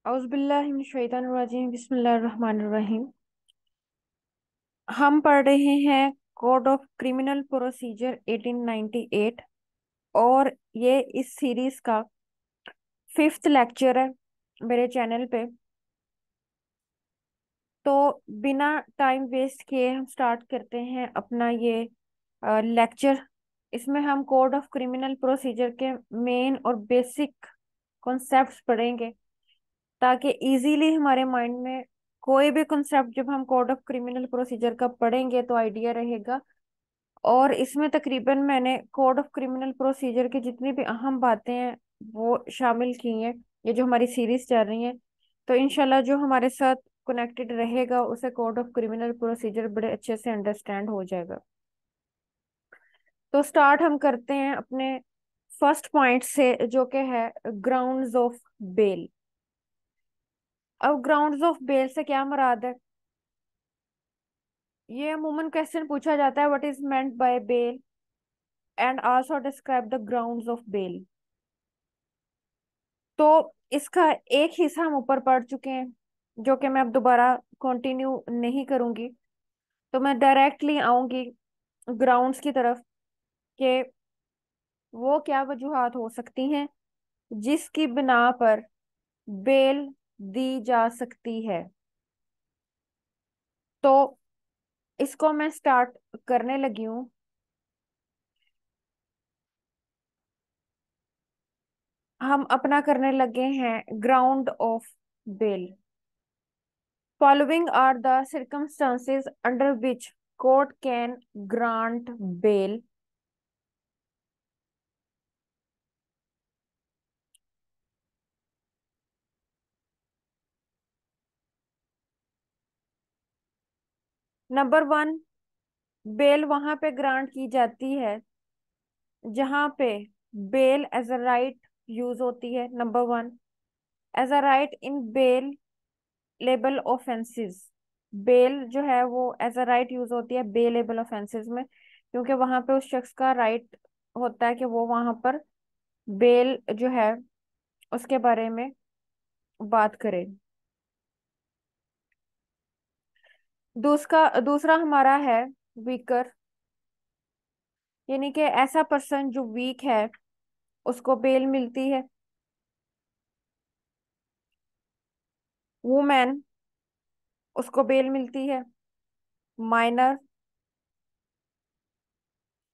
औज़ुबिल्लाहिमिनश्शैतानिर्रजीम बिस्मिल्लाहिर्रहमानिर्रहीम। हम पढ़ रहे हैं कोड ऑफ क्रिमिनल प्रोसीजर 1898 और ये इस सीरीज का फिफ्थ लेक्चर है मेरे चैनल पे। तो बिना टाइम वेस्ट किए हम स्टार्ट करते हैं अपना ये लेक्चर। इसमें हम कोड ऑफ क्रिमिनल प्रोसीजर के मेन और बेसिक कॉन्सेप्ट्स पढ़ेंगे ताकि इजीली हमारे माइंड में कोई भी कॉन्सेप्ट जब हम कोड ऑफ क्रिमिनल प्रोसीजर का पढ़ेंगे तो आइडिया रहेगा। और इसमें तकरीबन मैंने कोड ऑफ क्रिमिनल प्रोसीजर की जितनी भी अहम बातें हैं वो शामिल की हैं, ये जो हमारी सीरीज चल रही है। तो इंशाल्लाह जो हमारे साथ कनेक्टेड रहेगा उसे कोड ऑफ क्रिमिनल प्रोसीजर बड़े अच्छे से अंडरस्टैंड हो जाएगा। तो स्टार्ट हम करते हैं अपने फर्स्ट पॉइंट से जो कि है ग्राउंड्स ऑफ बेल। अब ग्राउंड्स ऑफ बेल से क्या मुराद है? ये अमूमन क्वेश्चन पूछा जाता है, what is meant by bail and also describe the grounds of bail. तो इसका एक हिस्सा हम ऊपर पढ़ चुके हैं जो कि मैं अब दोबारा कंटिन्यू नहीं करूंगी। तो मैं डायरेक्टली आऊंगी ग्राउंड्स की तरफ कि वो क्या वजूहात हो सकती हैं जिसकी बिना पर बेल दी जा सकती है। तो इसको मैं स्टार्ट करने लगी हूँ। हम अपना करने लगे हैं ground of bail. Following are the circumstances under which court can grant bail. Number one, bail वहां पे ग्रांट की जाती है जहां पे bail as a right use होती है। Number one, as a right in bailable offences. Bail जो है वो एज अ राइट यूज होती है बेलेबल ऑफेंसेस में, क्योंकि वहां पे उस शख्स का राइट होता है कि वो वहां पर बेल जो है उसके बारे में बात करे। दूसरा हमारा है वीकर, यानी कि ऐसा पर्सन जो वीक है उसको बेल मिलती है। वुमेन, उसको बेल मिलती है। माइनर,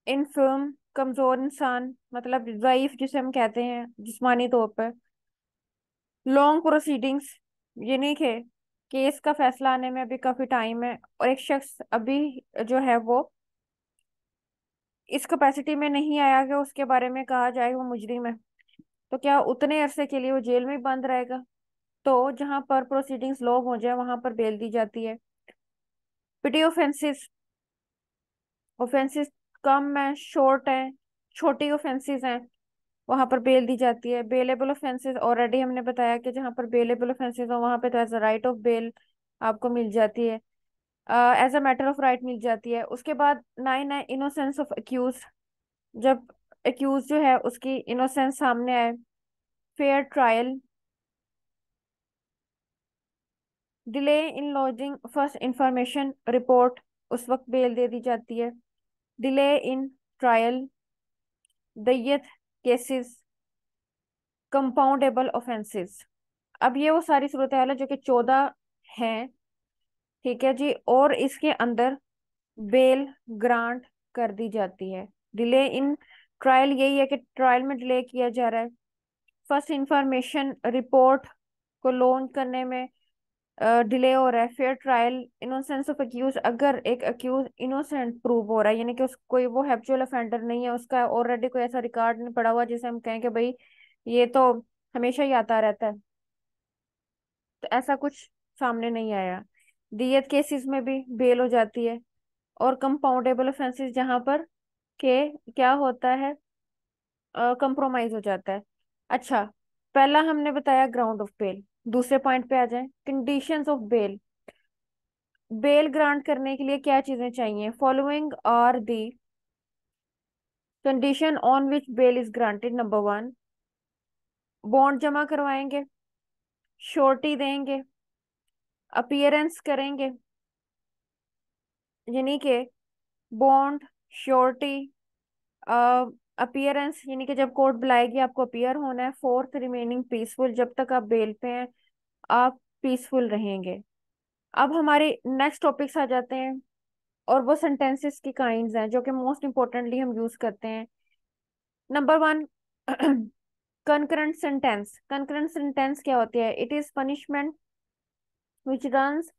इनफर्म, कमजोर इंसान मतलब ज़ईफ जिसे हम कहते हैं जिस्मानी तौर पर। लॉन्ग प्रोसीडिंग्स, यानी कि केस का फैसला आने में अभी काफी टाइम है और एक शख्स अभी जो है वो इस कैपेसिटी में नहीं आया कि उसके बारे में कहा जाए वो मुजरिम है। तो क्या उतने अरसे के लिए वो जेल में ही बंद रहेगा? तो जहां पर प्रोसीडिंग्स लॉन्ग हो जाए वहां पर बेल दी जाती है। पिटी ऑफेंसेस, ऑफेंसेस कम है, शॉर्ट है, छोटी ऑफेंसेस हैं, वहां पर बेल दी जाती है। बेलेबल ऑफेंसेस ऑलरेडी हमने बताया कि जहां पर बेलेबल ऑफेंसेस हो वहां पे तो as a right of bail आपको मिल जाती है, as a matter of right मिल जाती है। उसके बाद नाइन है इनोसेंस ऑफ अक्यूज। जब अक्यूज जो है उसकी इनोसेंस सामने आए। Fair trial, delay in lodging first information report, उस वक्त बेल दे दी जाती है। डिले इन ट्रायल, दैयत केसेस, कंपाउंडेबल ऑफेंसेस। अब ये वो सारी सूरत हाल है जो कि 14 हैं, ठीक है जी। और इसके अंदर बेल ग्रांट कर दी जाती है। डिले इन ट्रायल यही है कि ट्रायल में डिले किया जा रहा है। फर्स्ट इंफॉर्मेशन रिपोर्ट को लॉन्च करने में डिले हो रहा है। Fair trial, innocence of accuse, अगर एक अक्यूज इनोसेंट प्रूव हो रहा है यानी कि उस कोई वो हैप्चुअल ऑफेंडर नहीं है, उसका ऑलरेडी कोई ऐसा रिकॉर्ड नहीं पड़ा हुआ जिसे हम कहें कि भाई ये तो हमेशा ही आता रहता है, तो ऐसा कुछ सामने नहीं आया। दियत केसेस में भी बेल हो जाती है। और कंपाउंडेबल ऑफेंसेस जहां पर के क्या होता है, कंप्रोमाइज हो जाता है। अच्छा, पहला हमने बताया ग्राउंड ऑफ बेल। दूसरे पॉइंट पे आ जाए, conditions of bail. Bail grant करने के लिए क्या चीजें चाहिए? Following are the condition on which bail is granted. Number one, bond जमा करवाएंगे। श्योरिटी देंगे, अपीयरेंस करेंगे, यानी कि बॉन्ड, श्योरिटी, अपीयरेंस यानी कि जब कोर्ट बुलाएगी आपको अपीयर होना है। फोर्थ, रिमेनिंग पीसफुल, जब तक आप बेल पे हैं आप पीसफुल रहेंगे। अब हमारे नेक्स्ट टॉपिक्स आ जाते हैं, और वो सेंटेंसेस की काइंड्स हैं जो कि मोस्ट इंपॉर्टेंटली हम यूज करते हैं। Number one, concurrent sentence. Concurrent sentence क्या होती है? It is punishment which runs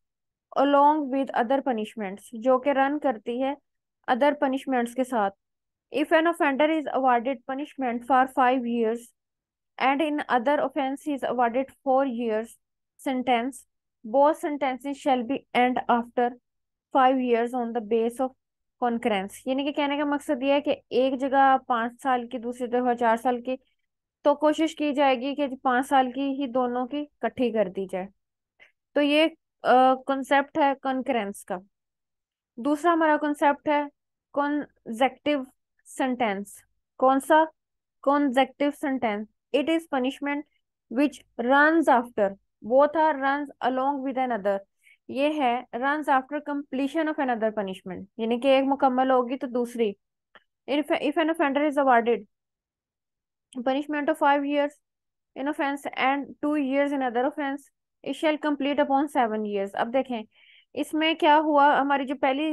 along with other punishments, जो कि रन करती है अदर पनिशमेंट्स के साथ। If an offender is awarded punishment for 5 years and in other offense he is awarded 4 years sentence, both sentences shall be end after 5 years on the base of concurrence। यानी कि कहने का मकसद ये है कि एक जगह 5 साल की, दूसरी जगह 4 साल की, तो कोशिश की जाएगी कि 5 साल की ही दोनों की इकट्ठी कर दी जाए। तो ये कॉन्सेप्ट है कॉन्करेंस का। दूसरा हमारा कॉन्सेप्ट है कॉन्जेक्टिव सेंटेंस। कौन सा? Conjunctive sentence. It is punishment which runs after, both are runs along with an other. ये है runs after completion of another punishment, यानी कि एक मुकम्मल होगी तो दूसरी। If an offender is awarded punishment of 5 years in offense and 2 years in other offense, it shall complete upon 7 years। अब देखें इसमें क्या हुआ, हमारी जो पहली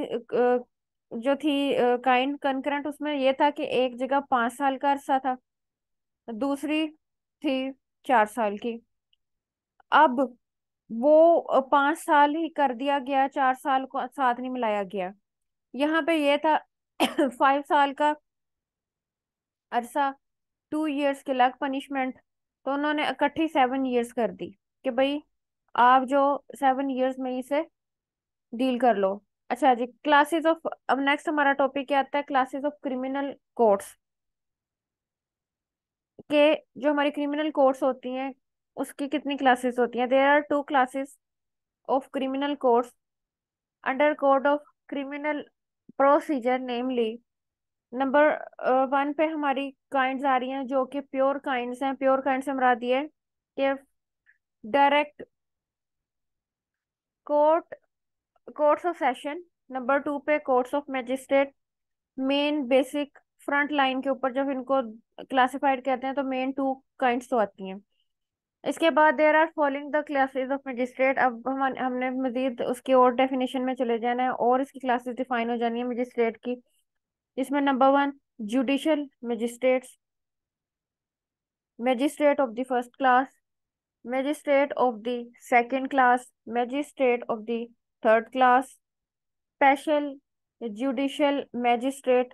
जो थी काइंड कंकरेंट, उसमें ये था कि एक जगह 5 साल का अरसा था, दूसरी थी 4 साल की। अब वो 5 साल ही कर दिया गया, 4 साल को साथ नहीं मिलाया गया। यहाँ पे ये था 5 साल का अरसा, 2 years के अलग पनिशमेंट, तो उन्होंने इकट्ठी 7 years कर दी कि भाई आप जो 7 years में इसे डील कर लो। अच्छा जी, क्लासेस ऑफ, अब नेक्स्ट हमारा टॉपिक क्या आता है? Classes of criminal courts. के जो हमारी क्रिमिनल कोर्ट्स होती हैं उसकी कितनी क्लासेस होती हैं? There are 2 classes of criminal courts under code of criminal procedure, namely number 1 पे हमारी काइंड्स आ रही हैं जो कि प्योर काइंड्स हैं। प्योर काइंड से मराद ये है कि direct court, courts of session. Number 2 पे courts of magistrate. Main basic front line के ऊपर जब इनको क्लासिफाइड करते हैं तो मेन 2 काइंड्स तो आती हैं। इसके बाद there are following the classes of magistrate. अब हमने मजीद उसकी और डेफिनेशन में चले जाना है और इसकी क्लासेस डिफाइन हो जानी है मजिस्ट्रेट की, जिसमें number 1, judicial magistrates, magistrate of the first class, magistrate of the second class, magistrate of the third class, special judicial magistrate,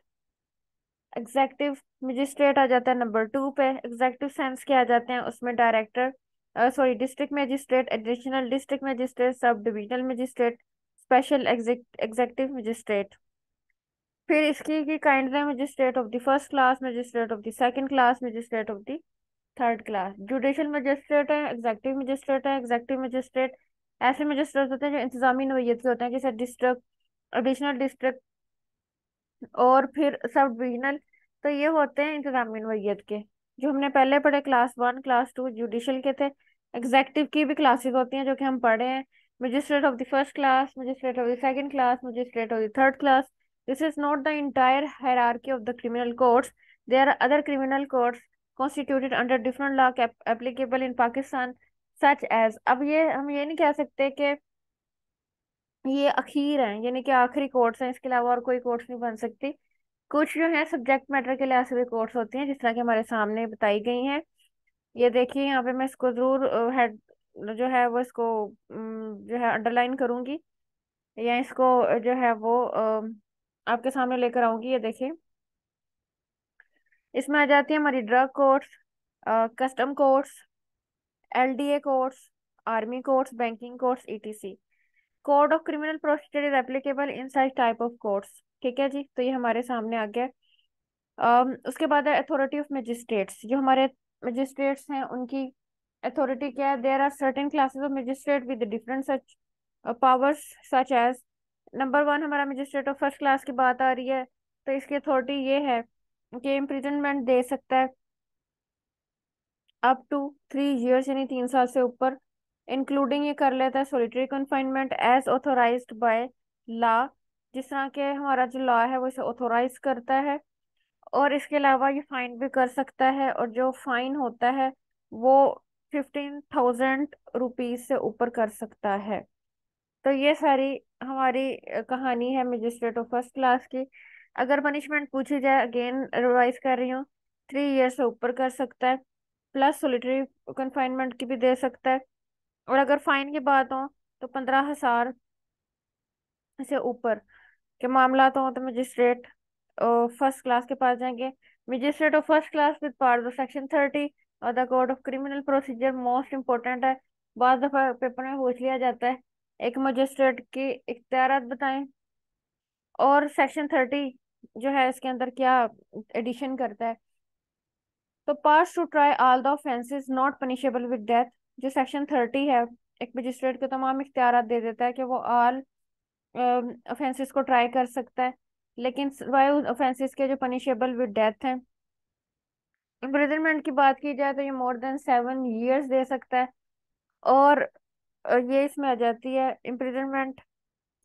executive magistrate आ जाता है नंबर 2 पे। एग्जेक्टिव सेंस के आ जाते हैं उसमें director, sorry, district magistrate, additional district magistrate, sub divisional magistrate, special executive magistrate. फिर इसकी की काइंड है magistrate of the first class, magistrate of the second class, magistrate of the third class. Judicial magistrate है, executive magistrate है। Executive magistrate ऐसे magistrate होते हैं जो इंतजामी नोयत के होते हैं, जैसे डिस्ट्रिक्ट, एडिशनल डिस्ट्रिक्ट और फिर सब डिविजनल। तो ये होते हैं इंतजामी नोयत के, जो हमने पहले पढ़े क्लास 1 क्लास 2 जुडिशियल के थे। एग्जेक्टिव की भी क्लासेस होती हैं जो कि हम पढ़े हैं, magistrate of the first class, magistrate of the second class, magistrate of the third class. This is not the entire hierarchy of the criminal courts, there are other criminal courts constituted under different law applicable in Pakistan such as। अब ये हम ये नहीं कह सकते कि ये अखीर हैं, यानी कि आखिरी कोर्ट्स हैं, इसके अलावा और कोई कोर्ट्स नहीं बन सकती। कुछ जो है सब्जेक्ट मैटर के लिहाज से भी कोर्स होती हैं, जिस तरह की हमारे सामने बताई गई हैं। ये देखिए यहाँ पे मैं इसको जरूर हेड जो है वो इसको जो है अंडरलाइन करूंगी, या इसको जो है वो आपके सामने लेकर आऊंगी। ये देखिए इसमें आ जाती है हमारी drug courts, custom courts, LDA courts, army courts, banking courts, etc. Code of criminal procedure is applicable in such type of courts. ठीक है जी, तो ये हमारे सामने आ गया। उसके बाद है अथॉरिटी ऑफ मजिस्ट्रेट्स। जो हमारे मजिस्ट्रेट्स हैं उनकी अथॉरिटी क्या है? There are certain classes of magistrate with different such powers such as. Number 1 हमारा मजिस्ट्रेट ऑफ फर्स्ट क्लास की बात आ रही है, तो इसकी अथॉरिटी ये है कि इम्प्रिजनमेंट दे सकता है अप टू 3 years, यानी 3 साल से ऊपर, इंक्लूडिंग ये कर लेता है solitary confinement as authorised by law, जिस तरह के हमारा जो लॉ है वो इसे ऑथोराइज करता है। और इसके अलावा ये फाइन भी कर सकता है, और जो फाइन होता है वो 15,000 रुपीज से ऊपर कर सकता है। तो ये सारी हमारी कहानी है मजिस्ट्रेट ऑफ फर्स्ट क्लास की। अगर पनिशमेंट पूछी जाए, अगेन रिवाइज कर रही हूँ, 3 ईयर से ऊपर कर सकता है, प्लस सोलिटरी कन्फाइनमेंट की भी दे सकता है। और अगर फाइन की बात हो तो 15,000 से ऊपर के मामला तो हो तो मजिस्ट्रेट फर्स्ट क्लास के पास जाएंगे। Magistrate of first class with power of section 30 और the code of criminal procedure most important है, बाद दफा पेपर में पूछ लिया जाता है। एक मजिस्ट्रेट की इख्तियारात बताएं, और सेक्शन 30 जो है इसके अंदर क्या एडिशन करता है। तो pass to try all the offences not punishable with death, जो सेक्शन 30 है एक मजिस्ट्रेट को तमाम इख्तियारात दे देता है कि वो ऑल ऑफेंसेस को ट्राई कर सकता है, लेकिन सिवाय उस ऑफेंसेस के जो पनिशेबल विद डेथ हैं। इम्प्रिजनमेंट की बात की जाए तो ये मोर देन 7 ईयर्स दे सकता है। और ये इसमें आ जाती है इम्प्रिजनमेंट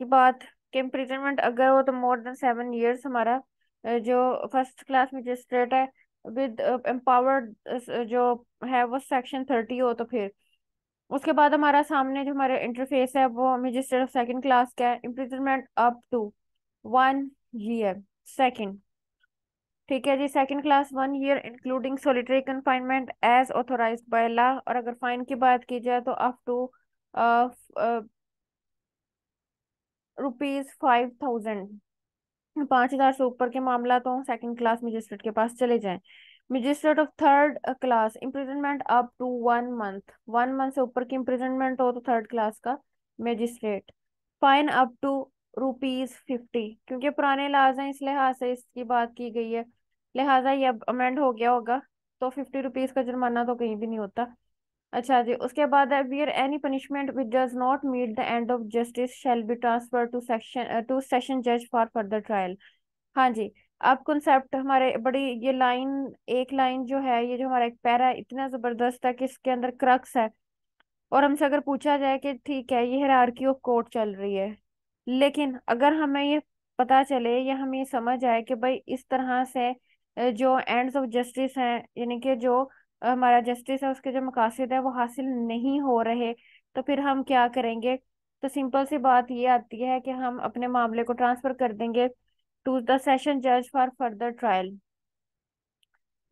की बात, कि इम्प्रिजनमेंट अगर हो तो मोर देन 7 ईयर्स हमारा जो फर्स्ट क्लास मजिस्ट्रेट है विद एम्पावर्ड जो है वो सेक्शन 30 हो, तो फिर उसके बाद हमारा सामने जो हमारे इंटरफेस है वो मजिस्ट्रेट ऑफ सेकंड क्लास का है, imprisonment up to 1 year. Second, ठीक है जी, second class 1 year including solitary confinement as authorised by law. और अगर फाइन की बात की जाए तो अप टू ₹5,000, 5,000 से ऊपर के मामला तो सेकंड क्लास मजिस्ट्रेट के पास चले जाएं। Magistrate of third class imprisonment up to 1 month, 1 month से ऊपर की इम्प्रिजनमेंट हो तो थर्ड क्लास का मजिस्ट्रेट। फाइन अप टू ₹50, क्योंकि पुराने लाज हैं इस लिहाज से इसकी बात की गई है, लिहाजा ये अब अमेंड हो गया होगा। तो ₹50 का जुर्माना तो कहीं भी नहीं होता। अच्छा जी, उसके बाद है where any punishment which does not meet the end of justice shall be transfer to session जज फॉर फर्दर ट्रायल। हाँ जी, अब कॉन्सेप्ट हमारे बड़ी, ये लाइन, एक लाइन जो है, ये जो हमारा एक पैरा है इतना जबरदस्त है कि इसके अंदर क्रक्स है। और हमसे अगर पूछा जाए कि ठीक है ये हायरार्की ऑफ कोर्ट चल रही है, लेकिन अगर हमें ये पता चले या हमें ये समझ आए कि भाई इस तरह से जो एंड्स ऑफ जस्टिस हैं, यानी कि जो हमारा जस्टिस है उसके जो मकासद है वो हासिल नहीं हो रहे, तो फिर हम क्या करेंगे। तो सिंपल सी बात ये आती है कि हम अपने मामले को ट्रांसफर कर देंगे टू द सेशन जज फॉर फर्दर ट्रायल।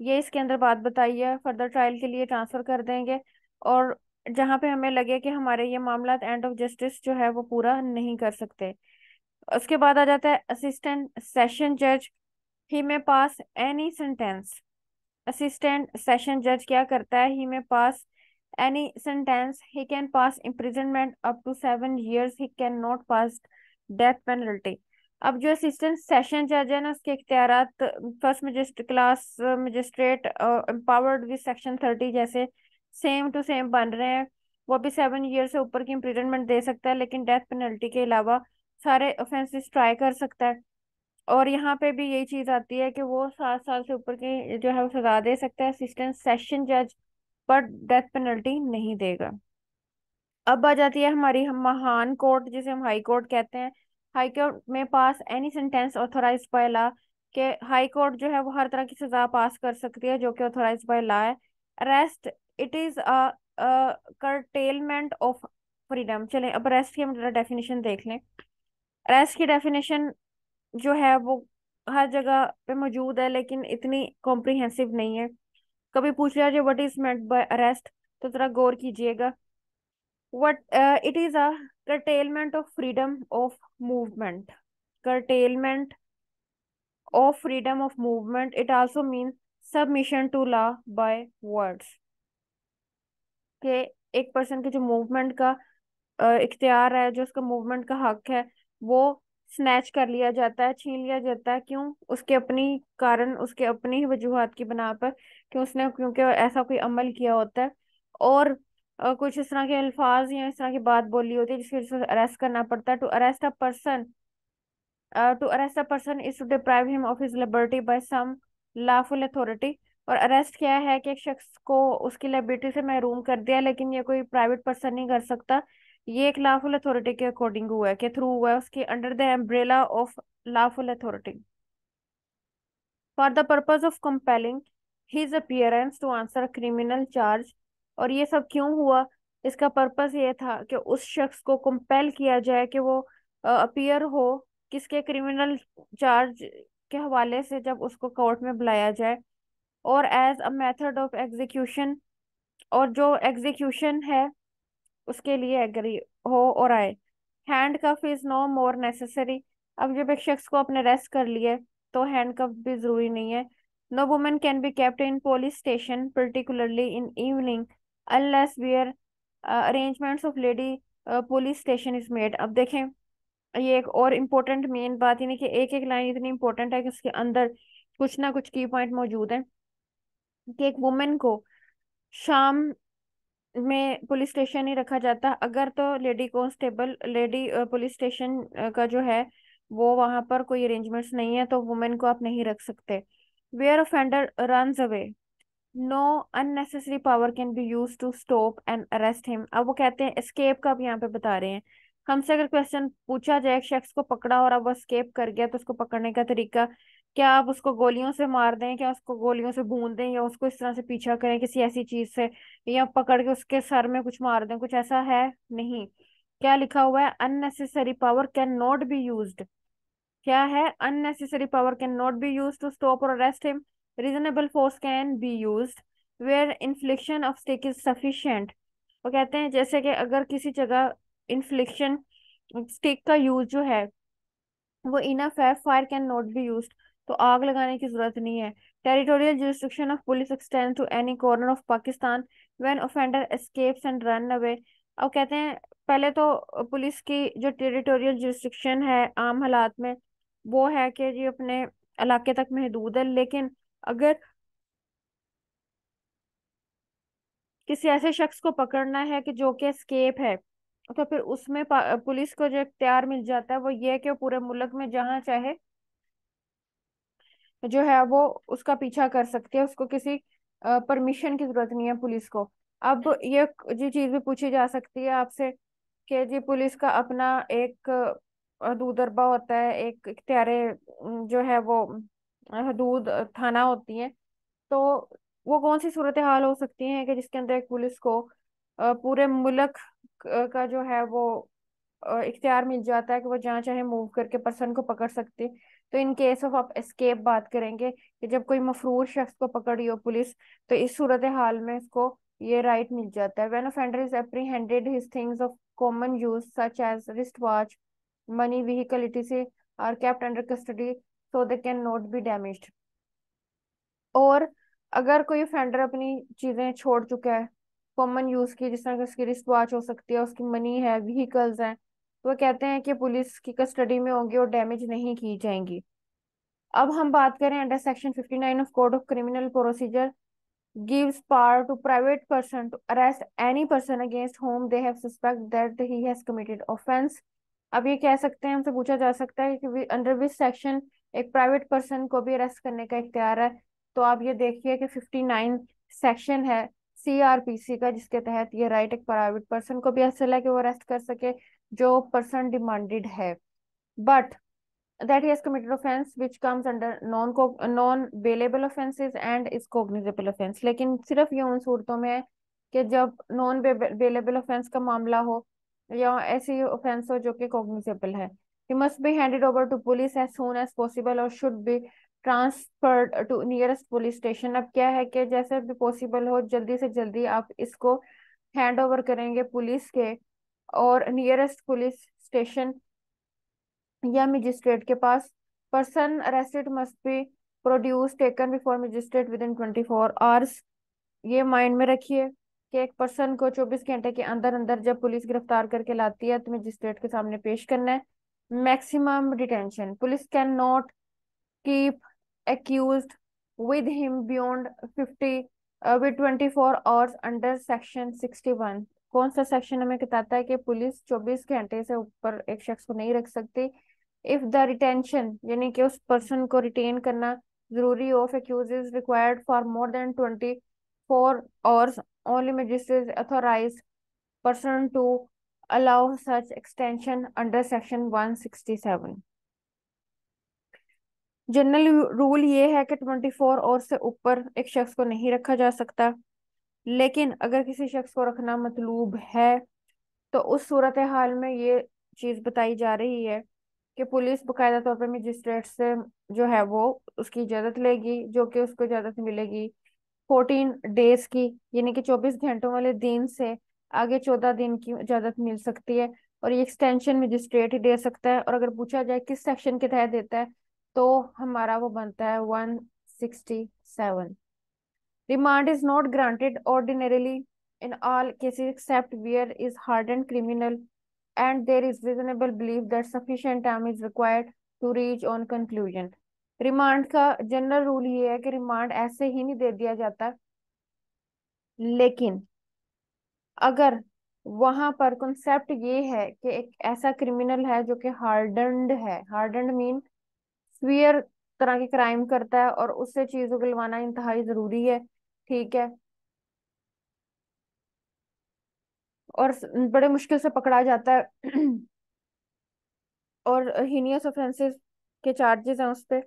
ये इसके अंदर बात बताई है, फर्दर ट्रायल के लिए ट्रांसफर कर देंगे। और जहाँ पे हमें लगे कि हमारे ये मामला एंड ऑफ जस्टिस जो है वो पूरा नहीं कर सकते। उसके बाद आ जाता है असिस्टेंट सेशन जज, he may pass any sentence. Assistant session जज क्या करता है, he may pass any sentence, he can pass imprisonment up to 7 years, he can not pass death penalty. अब जो असिस्टेंट सेशन जज है ना, उसके इख्तियारात first magistrate class magistrate empowered with section 30 जैसे सेम टू सेम बन रहे हैं। वो भी 7 ईयर से ऊपर की इम्प्रिजनमेंट दे सकता है, लेकिन डेथ पेनल्टी के अलावा सारे ऑफेंसेस ट्राई कर सकता है। और यहाँ पे भी यही चीज आती है कि वो 7 साल से ऊपर की जो है वो सजा दे सकता है असिस्टेंट सेशन जज, पर डेथ पेनल्टी नहीं देगा। अब आ जाती है हमारी हम महान कोर्ट, जिसे हम हाई कोर्ट कहते हैं। High court may pass any sentence authorized by law, के हाई कोर्ट जो है वो हर तरह की सजा पास कर सकती है जो कि ऑथोराइज्ड बाय लॉ है। Arrest, it is a curtailment of freedom. चलें अब अरेस्ट की हम जरा डेफिनेशन देख लें। अरेस्ट की डेफिनेशन जो है वो हर जगह पे मौजूद है, लेकिन इतनी कॉम्प्रिहेंसिव नहीं है। कभी पूछ लिया जाए what is meant bye arrest, तो जरा गौर कीजिएगा। What it is a curtailment of freedom of movement. Curtailment of freedom of movement. It also means submission to law by words. कि एक पर्सन के जो मूवमेंट का इख्तियार है, जो उसका मूवमेंट का हक है, वो स्नैच कर लिया जाता है, छीन लिया जाता है। क्यों? उसके अपनी कारण, उसके अपनी ही वजूहात की बिना पर, क्योंकि ऐसा कोई अमल किया होता है। और कुछ इस तरह के अल्फाज या इस तरह की बात बोली होती है जिसकी वजह से अरेस्ट करना पड़ता है। To arrest a person is to deprive him of his liberty by some lawful authority. और अरेस्ट क्या है कि एक शख्स को उसकी लाइबिलिटी से महरूम कर दिया, लेकिन ये कोई प्राइवेट पर्सन नहीं कर सकता। ये एक लॉफुल अथॉरिटी के अकॉर्डिंग हुआ है, के थ्रू हुआ है, उसके under the umbrella of lawful authority for the purpose of compelling his appearance to answer criminal charge. और ये सब क्यों हुआ? इसका पर्पस ये था कि उस शख्स को कंपेल किया जाए कि वो अपीयर हो, किसके, क्रिमिनल चार्ज के हवाले से, जब उसको कोर्ट में बुलाया जाए। और as a method of execution, और जो एग्जीक्यूशन है उसके लिए एग्री हो और आए। Handcuff is no more necessary. अब जब एक शख्स को अपने अरेस्ट कर लिए तो हैंड कफ भी जरूरी नहीं है। No women can be kept in police station particularly in evening unless where arrangements of lady police station is made. अब देखें, ये एक और इम्पोर्टेंट मेन बात, यानी कि एक एक लाइन इतनी इंपॉर्टेंट है कि उसके अंदर कुछ ना कुछ की पॉइंट मौजूद है। कि एक वुमेन को शाम में पुलिस स्टेशन ही रखा जाता, अगर तो lady constable, lady police station का जो है वो वहां पर कोई अरेंजमेंट्स नहीं है, तो वुमेन को आप नहीं रख सकते। Where offender runs away, no unnecessary power can be use to stop and arrest him. अब वो कहते हैं एस्केप का भी यहाँ पे बता रहे हैं। हमसे अगर क्वेश्चन पूछा जाए, एक शख्स को पकड़ा और अब वो एस्केप कर गया, तो उसको पकड़ने का तरीका क्या? आप उसको गोलियों से मार दें, क्या उसको गोलियों से भून दें, या उसको इस तरह से पीछा करें किसी ऐसी चीज से, या पकड़ के उसके सर में कुछ मार दें? कुछ ऐसा है नहीं। क्या लिखा हुआ है? Unnecessary power can not be used. क्या है? unnecessary power cannot be used to stop or arrest him. Reasonable force can be used where infliction of stick is sufficient. वो कहते हैं जैसे कि अगर किसी जगह इन्फ्लिक्शन स्टिक का यूज जो है वो इनफ है, fire can not be used, तो आग लगाने की जरूरत नहीं है। Territorial jurisdiction of police extend to any corner of Pakistan when offender escapes and run away. अब कहते हैं पहले तो पुलिस की जो टेरिटोरियल जुरिस्डिक्शन है आम हालात में वो है कि जी अपने इलाके तक महदूद है, लेकिन अगर किसी ऐसे शख्स को पकड़ना है कि जो कि एस्केप है, तो फिर उसमें पुलिस को जो इख्तियार मिल जाता है वो ये है कि वो पूरे मुल्क में जहां चाहे जो है वो उसका पीछा कर सकती है, उसको किसी परमिशन की जरूरत नहीं है पुलिस को। अब ये जी चीज भी पूछी जा सकती है आपसे कि जी पुलिस का अपना एक हदूदरबा होता है, एक इख्तियारे जो है वो हदूद थाना होती है, तो वो कौन सी सूरत हाल हो सकती है कि जिसके अंदर एक पुलिस को पूरे मुल्क का जो है वो इख्तियार मिल जाता है कि वो जहाँ चाहे मूव करके पर्सन को पकड़ सकती है। तो इन केस ऑफ आप एस्केप बात करेंगे कि जब कोई मफरूर शख्स को पकड़ी हो पुलिस, तो इस सूरत हाल में इसको ये राइट मिल जाता है। When offender is apprehended his things of common use such as wrist watch, money, vehicle etc are kept under custody so they can not be damaged. और अगर कोई ऑफेंडर अपनी चीजें छोड़ चुका है कॉमन यूज की, जिस तरह की उसकी रिस्ट वॉच हो सकती है, उसकी मनी है, व्हीकल्स हैं, तो वो कहते हैं कि पुलिस की कस्टडी में होंगी और डैमेज नहीं की जाएंगी। अब हम बात करें under section 59 of code of criminal procedure gives power to private person to arrest any person against whom they have suspect that he has committed offense। अब ये कह सकते हैं, हमसे पूछा जा सकता है कि अंडर विच सेक्शन एक प्राइवेट पर्सन को भी अरेस्ट करने का इख्तियार है। तो आप ये देखिए कि 59 सेक्शन है सीआरपीसी का, जिसके तहत ये राइट एक प्राइवेट पर्सन को भी हासिल है कि वो अरेस्ट कर सके जो पर्सन डिमांडेड है, but that he has committed offense which comes under non bailable offenses and is cognizable offense। लेकिन सिर्फ ये उन सूरतों में है कि जब नॉन बेलेबल ऑफेंस का मामला हो या ऐसी ऑफेंस हो जो कि कॉग्निजेबल है। he must be handed over to police as soon as possible और should be transferred to nearest police station। अब क्या है कि जैसे भी पॉसिबल हो जल्दी से जल्दी आप इसको हैंड ओवर करेंगे पुलिस के, और नियरेस्ट पुलिस स्टेशन या मजिस्ट्रेट के पास। Person arrested must be produce taken before magistrate within 24 hours. ये माइंड में रखिए कि एक पर्सन को 24 घंटे के अंदर अंदर जब पुलिस गिरफ्तार करके लाती है तो मजिस्ट्रेट के सामने पेश करना है। Maximum detention, police can not keep accused with him beyond 50 with 24 hours under section 61। कौन सा सेक्शन हमें बताता है कि पुलिस 24 घंटे से ऊपर एक शख्स को नहीं रख सकती? इफ द रिटेंशन, यानी कि उस पर्सन को रिटेन करना जरूरी of accuse is required for more than 24 hours, only magistrates authorized person to allow such extension under section 167। General rule ये है कि 24 आवर से ऊपर एक शख्स को नहीं रखा जा सकता, लेकिन अगर किसी शख्स को रखना मतलूब है तो उस सूरत हाल में ये चीज बताई जा रही है कि पुलिस बकायदा तौर पर मजिस्ट्रेट से जो है वो उसकी इजाजत लेगी, जो कि उसको इजाजत मिलेगी 14 डेज की, यानी कि 24 घंटों वाले दिन से आगे 14 दिन की इजाजत मिल सकती है। और ये एक्सटेंशन मजिस्ट्रेट ही दे सकता है, और अगर पूछा जाए किस सेक्शन के तहत देता है तो हमारा वो बनता है 167। Remand is not granted ordinarily in all cases except where is hardened criminal and there is reasonable belief that sufficient time is required to reach on conclusion। Remand का जनरल रूल ये है कि रिमांड ऐसे ही नहीं दे दिया जाता, लेकिन अगर वहां पर कॉन्सेप्ट ये है कि एक ऐसा क्रिमिनल है जो कि हार्डन्ड है, हार्डन्ड मीन स्वीयर तरह के क्राइम करता है और उससे चीज उगलवाना इंतहाई जरूरी है, ठीक है, और बड़े मुश्किल से पकड़ा जाता है और हीनियस ऑफेंसेस के चार्जेस हैं उस पे,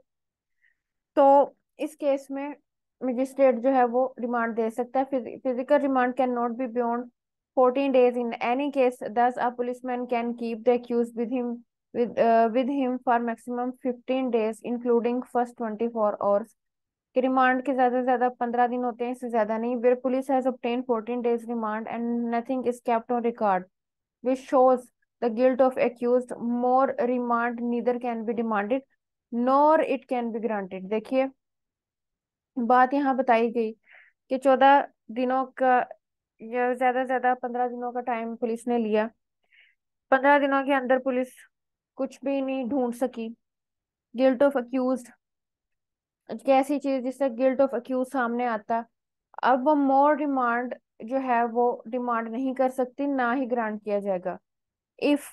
तो इस केस में मजिस्ट्रेट जो है वो रिमांड दे सकता है। Physical remand can not be beyond 14 days in any case, thus a policeman can keep the accuse with him for maximum 15 days including first 24 hours। कि रिमांड के ज्यादा से ज्यादा 15 दिन होते हैं, इससे ज्यादा नहीं। Where police has obtained 14 days remand and nothing is kept on record which shows the guilt of accused, more remand neither can be demanded nor it can be granted। देखिए बात यहाँ बताई गई कि 14 दिनों का या ज्यादा से ज्यादा 15 दिनों का टाइम पुलिस ने लिया, 15 दिनों के अंदर पुलिस कुछ भी नहीं ढूंढ सकी। गिल्ट ऑफ अक्यूज कैसी चीज जिससे गिल्ट ऑफ अक्यूज सामने आता, अब वो मोर डिमांड जो है वो डिमांड नहीं कर सकती, ना ही ग्रांट किया जाएगा। इफ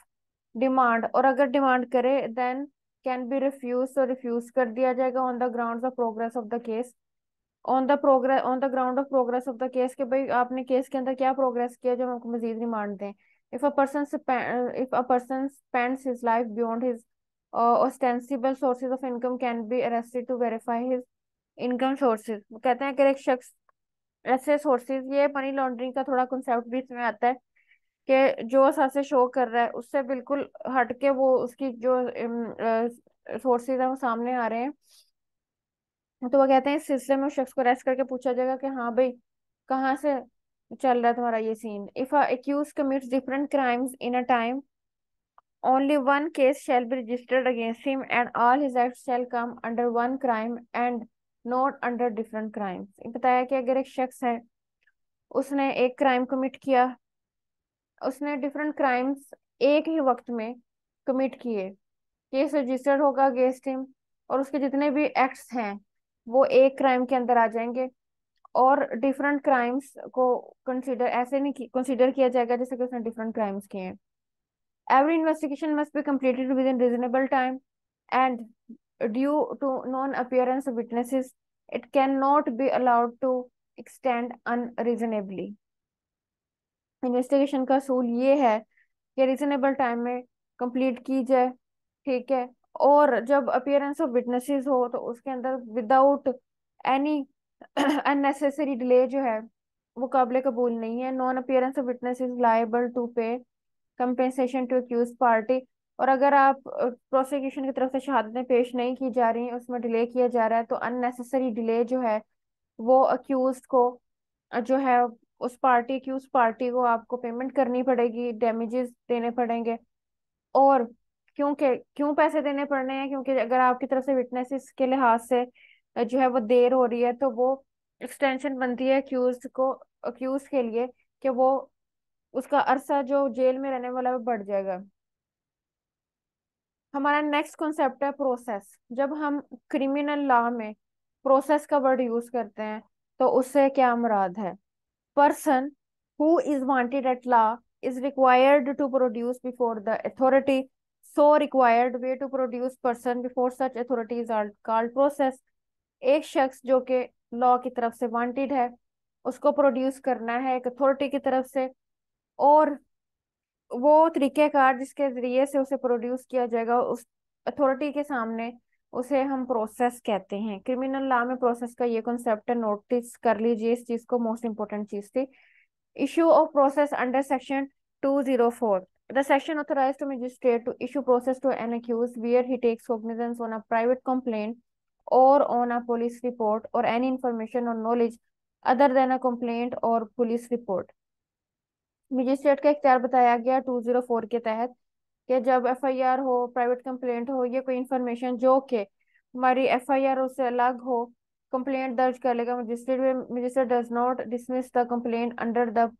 डिमांड, और अगर डिमांड करे देन कैन बी रिफ्यूज, तो रिफ्यूज कर दिया जाएगा on the ground of progress of the case, on the ground of progress of the case, कि भाई आपने केस के अंदर क्या प्रोग्रेस किया जो हमको मजीद रिमांड दें। If a person spends his life beyond his ostensible sources of income can be arrested to verify his income sources। वो कहते हैं कि एक शख्स ऐसे सोर्सेज, ये मनी लॉन्ड्रिंग का थोड़ा कंसेप्ट भी इसमें आता है कि जो असासे शो कर रहा है उससे बिल्कुल हटके वो उसकी जो सोर्सेज है वो सामने आ रहे हैं, तो वो कहते हैं इस सिलसिले में उस शख्स को अरेस्ट करके पूछा जाएगा कि हाँ भाई कहाँ से चल रहा है तुम्हारा ये scene. If a accuse commits different crimes in a time, only one case shall be registered against him and all his acts shall come under one crime and not under different crimes। ये बताया कि अगर एक शख्स है उसने एक crime commit किया, उसने डिफरेंट क्राइम्स एक ही वक्त में कमिट किए, केस रजिस्टर्ड होगा अगेंस्ट हिम और उसके जितने भी एक्ट्स हैं वो एक क्राइम के अंदर आ जाएंगे, और डिफरेंट क्राइम्स को कंसीडर ऐसे नहीं कंसीडर किया जाएगा जैसे कि उसने डिफरेंट क्राइम्स किए हैं। Every investigation must be completed within reasonable time and due to non-appearance of witnesses, it cannot be allowed to extend unreasonably। Investigation का असूल ये है कि रीजनेबल टाइम में कंप्लीट की जाए, ठीक है, और जब अपीयरेंस ऑफ विटनेसेस हो तो उसके अंदर विदाउट एनी अननेसेसरी डिले जो है वो काबिल कबूल नहीं है। Non appearance of witnesses liable to pay compensation to accuse party, और अगर आप प्रोसिक्यूशन की तरफ से शहादतें पेश नहीं की जा रही, उसमें डिले किया जा रहा है, तो अननेसेसरी डिले जो है वो अक्यूज को जो है उस पार्टी की उस पार्टी को आपको पेमेंट करनी पड़ेगी, डैमेजेस देने पड़ेंगे। और क्योंकि क्यों पैसे देने पड़ने हैं, क्योंकि अगर आपकी तरफ से विटनेसेस के लिहाज से जो है वो देर हो रही है तो वो एक्सटेंशन बनती है अक्यूज के लिए कि वो उसका अरसा जो जेल में रहने वाला है वो बढ़ जाएगा। हमारा नेक्स्ट कॉन्सेप्ट है प्रोसेस। जब हम क्रिमिनल लॉ में प्रोसेस का वर्ड यूज करते हैं तो उससे क्या मुराद है? Person who is wanted at law is required to produce before the authority, so required way to produce person before such authority is called process. एक शख्स जो कि लॉ की तरफ से वांटेड है, उसको प्रोड्यूस करना है एक अथॉरिटी की तरफ से, और वो तरीकेकार जिसके जरिए से उसे प्रोड्यूस किया जाएगा उस अथॉरिटी के सामने, उसे हम प्रोसेस कहते हैं। क्रिमिनल लॉ में प्रोसेस का ये कॉन्सेप्ट है, नोटिस कर लीजिए इस चीज को, मोस्ट इंपॉर्टेंट चीज थी। Issue of process under Section 204. The section authorized to magistrate to issue process to an accused where he takes cognizance on a private complaint or on a police report or any information or knowledge other than a complaint or police report. Magistrate का इख्तियार बताया गया 204 के तहत कि जब FIR हो, private complaint हो, या कोई इंफॉर्मेशन जो कि हमारी एफआईआर से अलग हो, कंप्लेंट दर्ज कर लेगा magistrate. Magistrate does not dismiss the complaint under the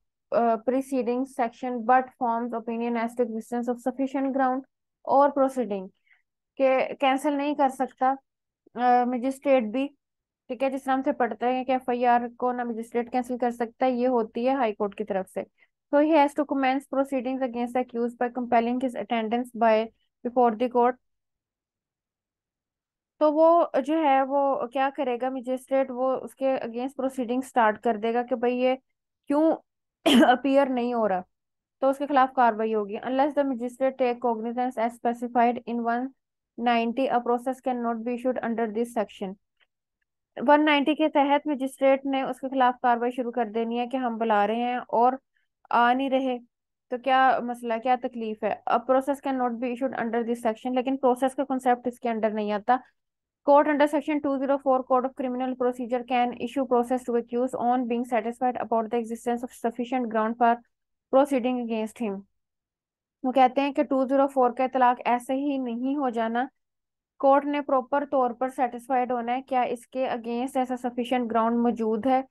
preceding section but forms opinion as to existence of sufficient ground और प्रोसीडिंग के कैंसिल नहीं कर सकता मजिस्ट्रेट भी। ठीक है, जिस नाम से पढ़ते हैं कि एफआईआर को ना मजिस्ट्रेट कैंसिल कर सकता है, ये होती है हाई कोर्ट की तरफ से। तो he has to commence proceedings against the accused by compelling his attendance by before the court. तो वो जो है वो क्या करेगा मजिस्ट्रेट, वो उसके अगेंस्ट प्रोसीडिंग स्टार्ट कर देगा कि भाई ये क्यों अपीयर नहीं हो रहा, तो उसके खिलाफ कार्रवाई होगी। Unless the magistrate take cognizance as specified in 190 a process can not be issued under this section. 190 के तहत मजिस्ट्रेट ने उसके खिलाफ कार्रवाई शुरू कर देनी है कि हम बुला रहे हैं और आ नहीं रहे, तो क्या मसला, क्या तकलीफ है। अब process can not be issued under this section, लेकिन प्रोसेस का कॉन्सेप्ट इसके अंडर नहीं आता। Court under section 204 code of criminal procedure can issue process to accused on being satisfied about the existence of sufficient ground for proceeding against him। वो कहते हैं कि 204 का इतलाक ऐसे ही नहीं हो जाना, कोर्ट ने प्रॉपर तौर पर सेटिस्फाइड होना है क्या इसके अगेंस्ट ऐसा सफिशिएंट ग्राउंड मौजूद है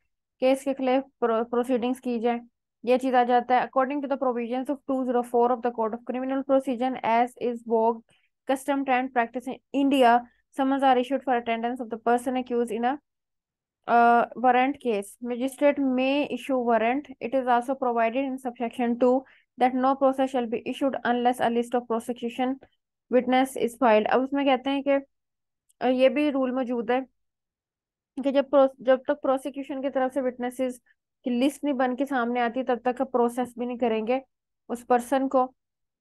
कि इसके खिलाफ प्रोसीडिंग्स की जाए। ये चीज आ जाता है according to the provisions of 204 of the code of criminal procedure as is vogue custom and practice in India, summons are issued for attendance of the person accused in a warrant case. Magistrate may issue warrant. It is also provided in subsection 2 that no process shall be issued unless a list of prosecution witness is filed। अब उसमें कहते हैं कि ये भी rule मौजूद है कि जब तक प्रोसिक्यूशन की तरफ से विटनेसेस की लिस्ट नहीं बन के सामने आती, तब तक प्रोसेस भी नहीं करेंगे उस पर्सन को।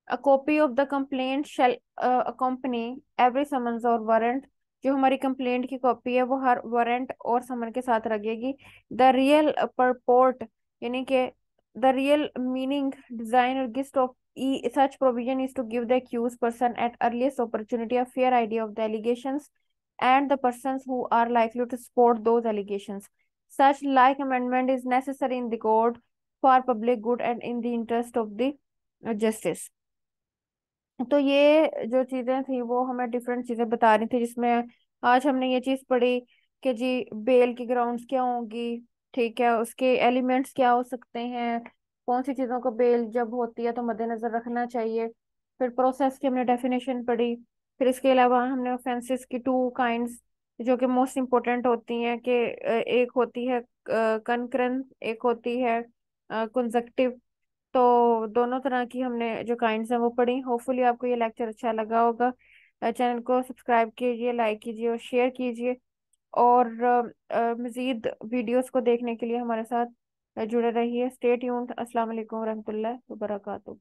A copy of the complaint shall accompany every summons or warrant। जो हमारी कंप्लेंट की कॉपी है वो हर वारंट और समन के साथ लगेगी। द रियल परपोर्ट, यानी कि द रियल मीनिंग, डिजाइन और gist of such provision is to give the accused person at earliest opportunity a fair idea of the allegations and the persons who are likely to support those allegations। Such like amendment is necessary in the court for public good and in the interest of the justice। तो ये जो चीजें थी वो हमें different चीजें बता रही थी, जिसमें आज हमने ये चीज पढ़ी कि जी बेल की ग्राउंड्स क्या होंगी, ठीक है, उसके एलिमेंट्स क्या हो सकते हैं, कौन सी चीजों को बेल जब होती है तो मद्देनजर रखना चाहिए। फिर प्रोसेस की हमने डेफिनेशन पढ़ी। फिर इसके अलावा हमने ऑफेंसेस की टू काइंड्स जो कि मोस्ट इम्पोर्टेंट होती हैं कि एक होती है कनकरेंस, एक होती है कंजक्टिव। तो दोनों तरह की हमने जो काइंड्स हैं वो पढ़ी। होपफुली आपको ये लेक्चर अच्छा लगा होगा। चैनल को सब्सक्राइब कीजिए, लाइक कीजिए और शेयर कीजिए, और मज़ीद वीडियोस को देखने के लिए हमारे साथ जुड़े रहिए। Stay tuned. अस्सलाम वालेकुम रहमतुल्लाहि व बरकातहू।